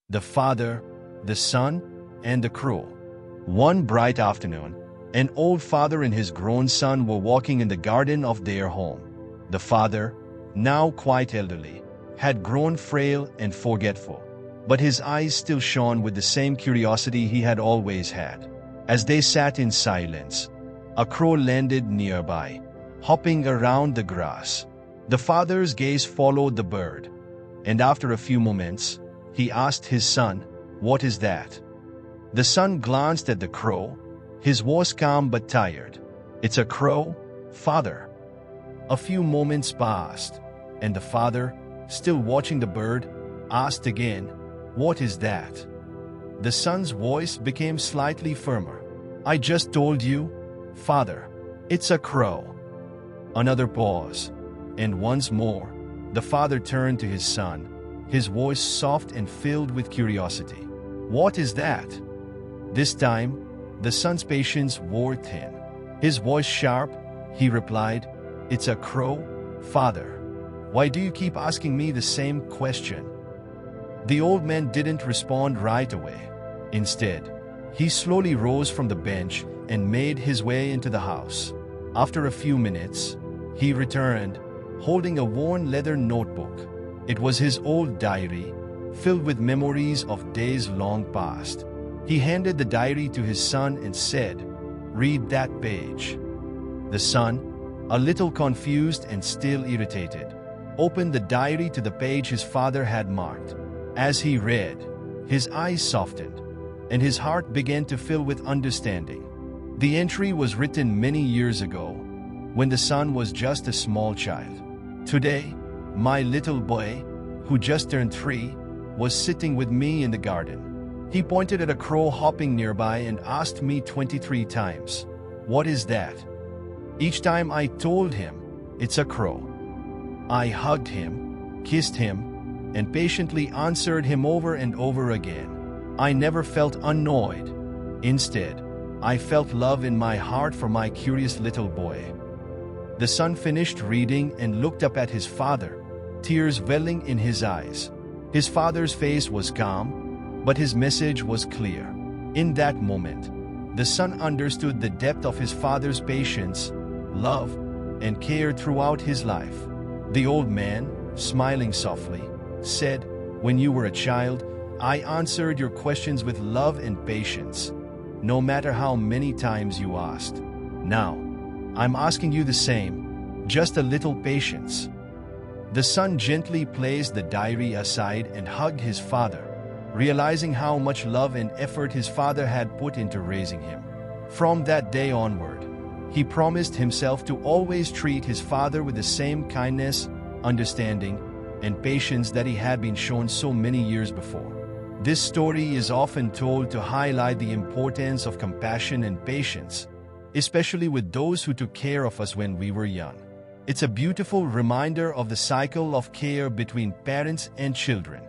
the Father, the Son, and the Crow. One bright afternoon, an old father and his grown son were walking in the garden of their home. The father, now quite elderly, had grown frail and forgetful, but his eyes still shone with the same curiosity he had always had. As they sat in silence, a crow landed nearby, hopping around the grass. The father's gaze followed the bird, and after a few moments, he asked his son, "What is that?" The son glanced at the crow, his voice calm but tired. "It's a crow, father." A few moments passed, and the father, still watching the bird, asked again, "What is that?" The son's voice became slightly firmer. "I just told you, father. It's a crow." Another pause, and once more, the father turned to his son, his voice soft and filled with curiosity. "What is that?" This time, the son's patience wore thin. His voice sharp, he replied, "It's a crow, father. Why do you keep asking me the same question?" The old man didn't respond right away. Instead, he slowly rose from the bench and made his way into the house. After a few minutes, he returned, holding a worn leather notebook. It was his old diary, filled with memories of days long past. He handed the diary to his son and said, "Read that page." The son, a little confused and still irritated, opened the diary to the page his father had marked. As he read, his eyes softened, and his heart began to fill with understanding. The entry was written many years ago, when the son was just a small child. "Today, my little boy, who just turned 3, was sitting with me in the garden. He pointed at a crow hopping nearby and asked me 23 times, 'What is that?' Each time I told him, 'It's a crow.' I hugged him, kissed him, and patiently answered him over and over again. I never felt annoyed. Instead, I felt love in my heart for my curious little boy." The son finished reading and looked up at his father, tears welling in his eyes. His father's face was calm, but his message was clear. In that moment, the son understood the depth of his father's patience, love, and care throughout his life. The old man, smiling softly, said, "When you were a child, I answered your questions with love and patience, no matter how many times you asked. Now, I'm asking you the same, just a little patience." The son gently placed the diary aside and hugged his father, realizing how much love and effort his father had put into raising him. From that day onward, he promised himself to always treat his father with the same kindness, understanding, and patience that he had been shown so many years before. This story is often told to highlight the importance of compassion and patience, especially with those who took care of us when we were young. It's a beautiful reminder of the cycle of care between parents and children.